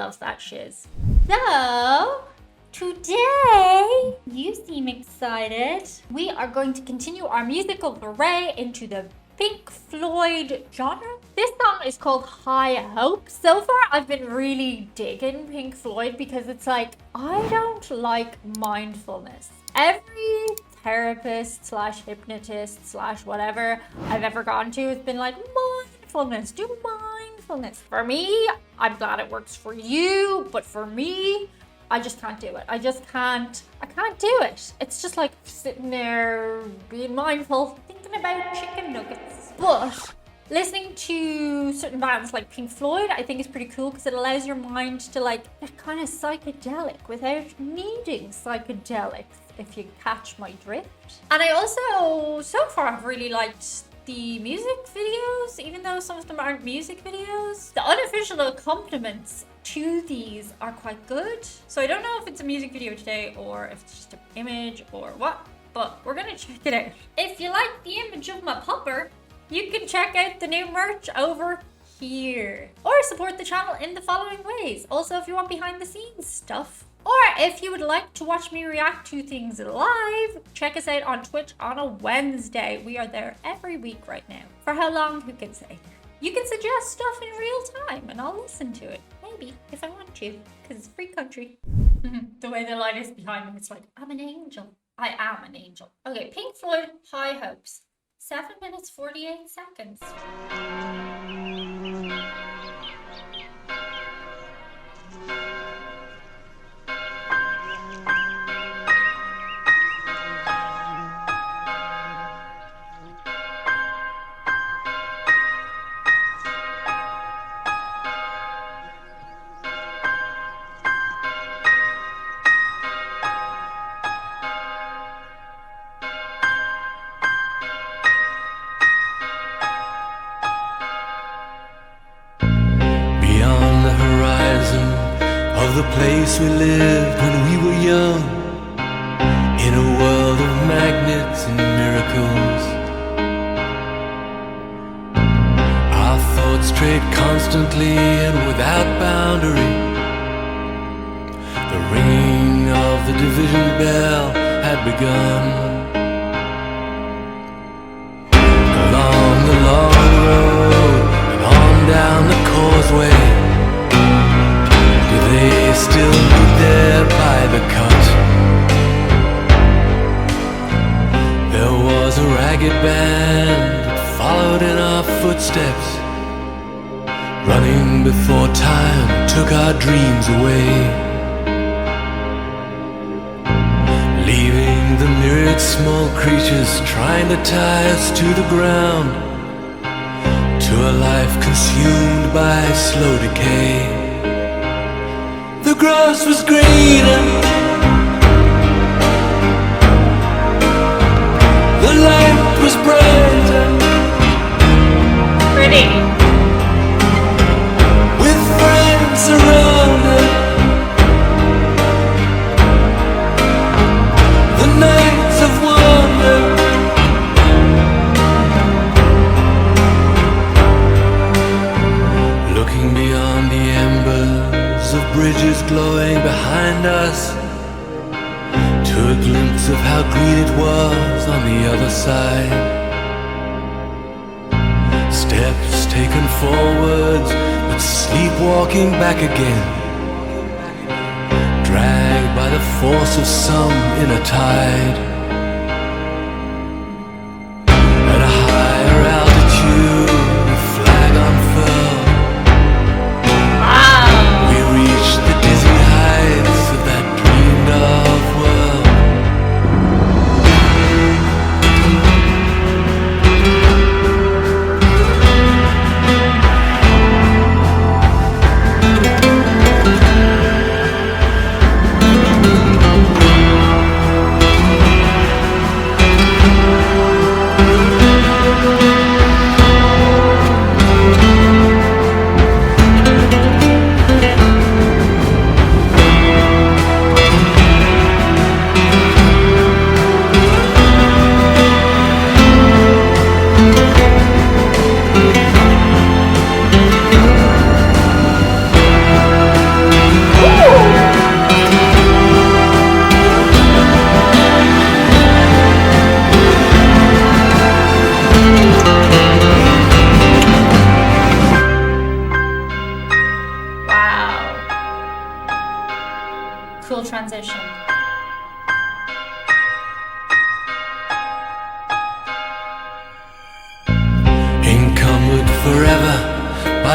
loves that shiz. So, today, you seem excited. We are going to continue our musical foray into the Pink Floyd genre. This song is called High Hope. So far, I've been really digging Pink Floyd because it's like, I don't like mindfulness. Every therapist slash hypnotist slash whatever I've ever gone to has been like, mindfulness, do mindfulness. For me, I'm glad it works for you, but for me, I just can't do it. I can't do it. It's just like sitting there being mindful, thinking about chicken nuggets. But listening to certain bands like Pink Floyd, I think is pretty cool because it allows your mind to like get kind of psychedelic without needing psychedelics, if you catch my drift. And I also, so far, have really liked the music videos, even though some of them aren't music videos. The unofficial accompaniments to these are quite good. So I don't know if it's a music video today or if it's just an image or what, but we're gonna check it out. If you like the image of my pupper, you can check out the new merch over here. Or support the channel in the following ways. Also, if you want behind the scenes stuff, or if you would like to watch me react to things live, check us out on Twitch on a Wednesday. We are there every week right now. For how long, who can say? You can suggest stuff in real time and I'll listen to it. Maybe, if I want to, because it's a free country. The way the light is behind him, it's like, I'm an angel. I am an angel. Okay, Pink Floyd, High Hopes. 7 minutes, 48 seconds. The place we lived when we were young, in a world of magnets and miracles. Our thoughts strayed constantly and without boundary. The ringing of the division bell had begun. Along the long road and on down the causeway, they still meet there by the cut. There was a ragged band that followed in our footsteps, running before time took our dreams away, leaving the myriad small creatures trying to tie us to the ground, to a life consumed by slow decay. The grass was greener, the light was brighter, pretty, with friends around her. The nights of wonder, looking beyond the embers of bridges glowing behind us, to a glimpse of how green it was on the other side. Steps taken forwards, but sleepwalking back again, dragged by the force of some inner tide. At a higher altitude, the flag unfurled. We reached the dizzy heights of that dreamed of world.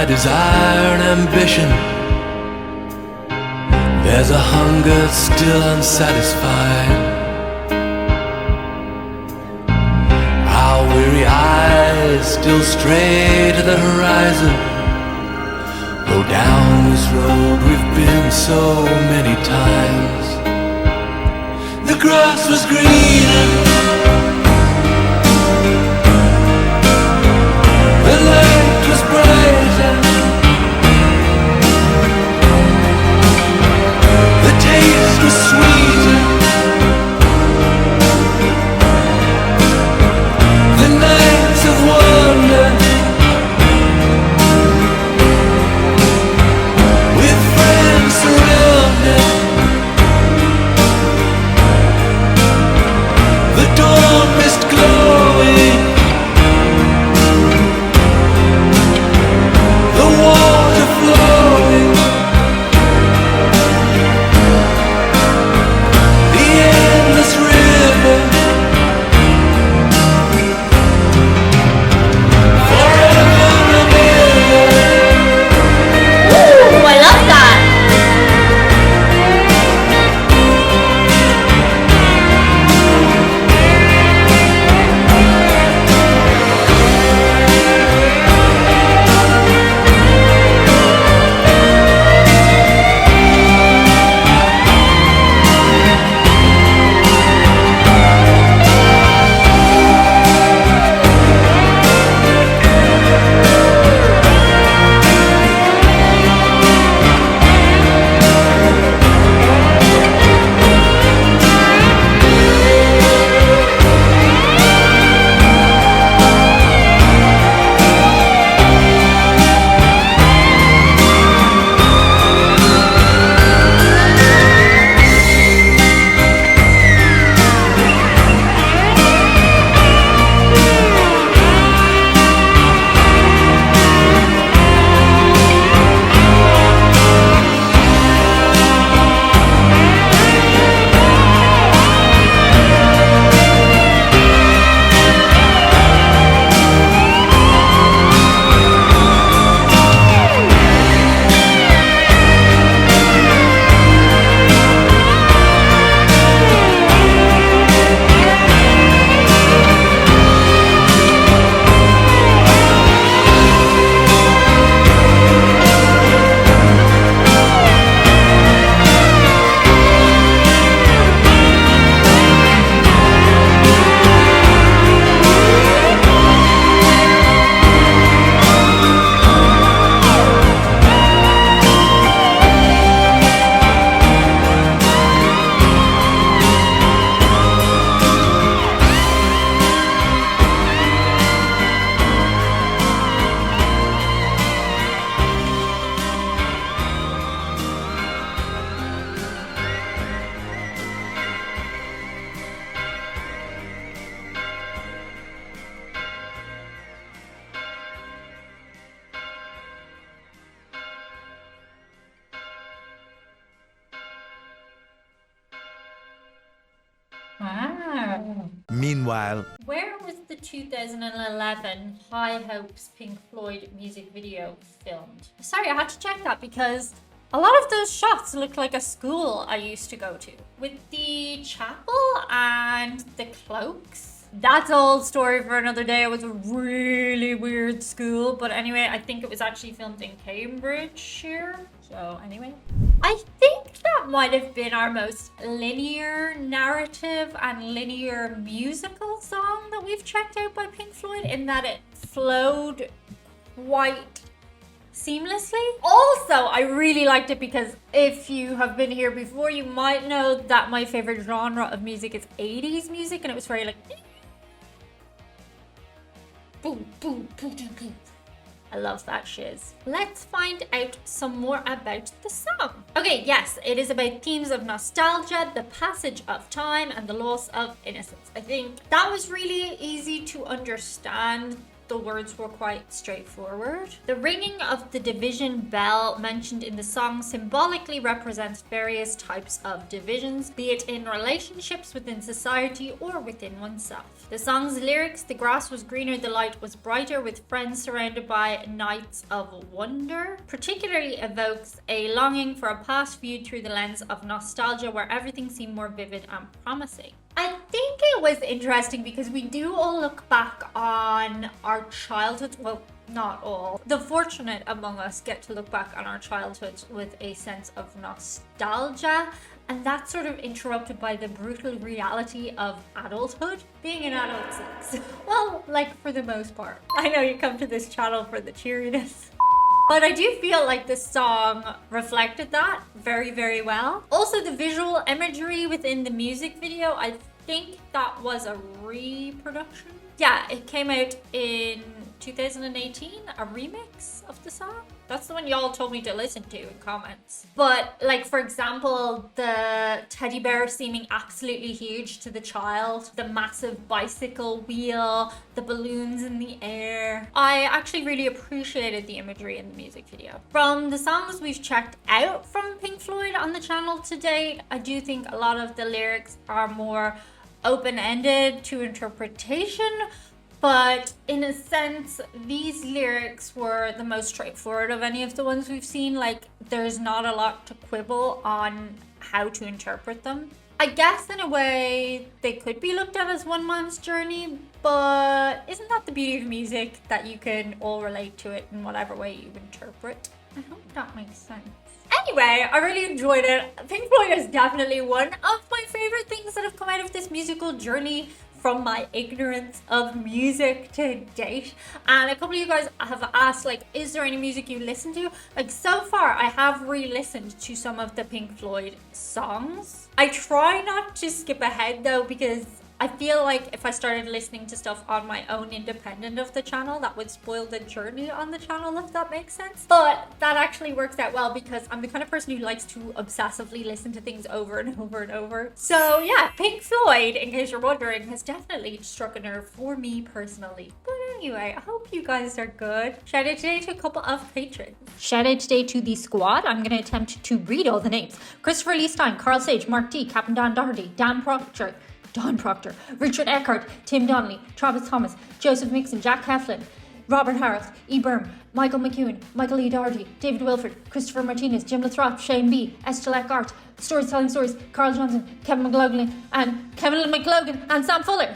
by desire and ambition. There's a hunger still unsatisfied. Our weary eyes still stray to the horizon. Go down this road we've been so many times. The grass was greener, the light was brighter, the taste was sweeter, the nights of wonder, with friends surrounded, the dawn mist glowing, the water flowing, the endless river, forever and ever. Ooh, I love that. Wow. Meanwhile, Where was the 2011 High Hopes Pink Floyd music video filmed? Sorry, I had to check that because a lot of those shots look like a school I used to go to. With the chapel and the cloaks. That's an old story for another day. It was a really weird school. But anyway, I think it was actually filmed in Cambridgeshire. So anyway. I think that might have been our most linear narrative and linear musical song that we've checked out by Pink Floyd, in that it flowed quite seamlessly. Also, I really liked it because if you have been here before, you might know that my favorite genre of music is 80s music, and it was very like boom, boom, boom, boom, boom. I love that shiz. Let's find out some more about the song. Okay, yes, it is about themes of nostalgia, the passage of time, and the loss of innocence. I think that was really easy to understand the words were quite straightforward. The ringing of the division bell mentioned in the song symbolically represents various types of divisions, be it in relationships within society or within oneself. The song's lyrics, "The grass was greener, the light was brighter, with friends surrounded by nights of wonder," particularly evokes a longing for a past viewed through the lens of nostalgia, where everything seemed more vivid and promising. I think it was interesting because we do all look back on our childhood. Well, not all. The fortunate among us get to look back on our childhoods with a sense of nostalgia, and that's sort of interrupted by the brutal reality of adulthood. Being an adult sucks. Well, like for the most part. I know you come to this channel for the cheeriness. But I do feel like the song reflected that very, very well. Also, the visual imagery within the music video, I think that was a reproduction. Yeah, it came out in 2018, a remix of the song. That's the one y'all told me to listen to in comments. But like, for example, the teddy bear seeming absolutely huge to the child, the massive bicycle wheel, the balloons in the air. I actually really appreciated the imagery in the music video. From the songs we've checked out from Pink Floyd on the channel to date, I do think a lot of the lyrics are more open-ended to interpretation. But in a sense, these lyrics were the most straightforward of any of the ones we've seen. Like, there's not a lot to quibble on how to interpret them. I guess in a way, they could be looked at as one man's journey, but isn't that the beauty of music, that you can all relate to it in whatever way you interpret? I hope that makes sense. Anyway, I really enjoyed it. Pink Floyd is definitely one of my favorite things that have come out of this musical journey from my ignorance of music to date. And a couple of you guys have asked, like, is there any music you listen to? Like, so far I have re-listened to some of the Pink Floyd songs. I try not to skip ahead though, because I feel like if I started listening to stuff on my own independent of the channel, that would spoil the journey on the channel, if that makes sense. But that actually works out well because I'm the kind of person who likes to obsessively listen to things over and over and over. So yeah, Pink Floyd, in case you're wondering, has definitely struck a nerve for me personally. But anyway, I hope you guys are good. Shout out today to a couple of patrons. Shout out today to the squad. I'm going to attempt to read all the names. Christopher Lee Stein, Carl Sage, Mark D, Captain Don Doherty, Don Proctor, Richard Eckhart, Tim Donnelly, Travis Thomas, Joseph Mixon, Jack Heflin, Robert Harris, E. Berm, Michael McEwen, Michael E. Doherty, David Wilford, Christopher Martinez, Jim Lathrop, Shane B, Estelle Eckhart, Stories Telling Stories, Carl Johnson, Kevin McLaughlin, and Sam Fuller.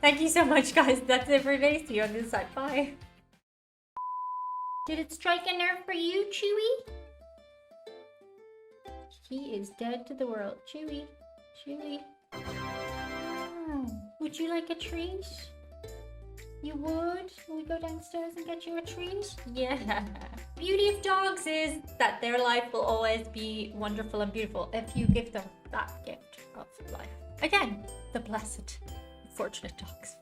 Thank you so much, guys. That's it for today. See you on this side. Bye. Did it strike a nerve for you, Chewie? He is dead to the world. Chewie. Would you like a treat? You would? Will we go downstairs and get you a treat? Yeah. Beauty of dogs is that their life will always be wonderful and beautiful if you give them that gift of life. Again, the blessed, fortunate dogs.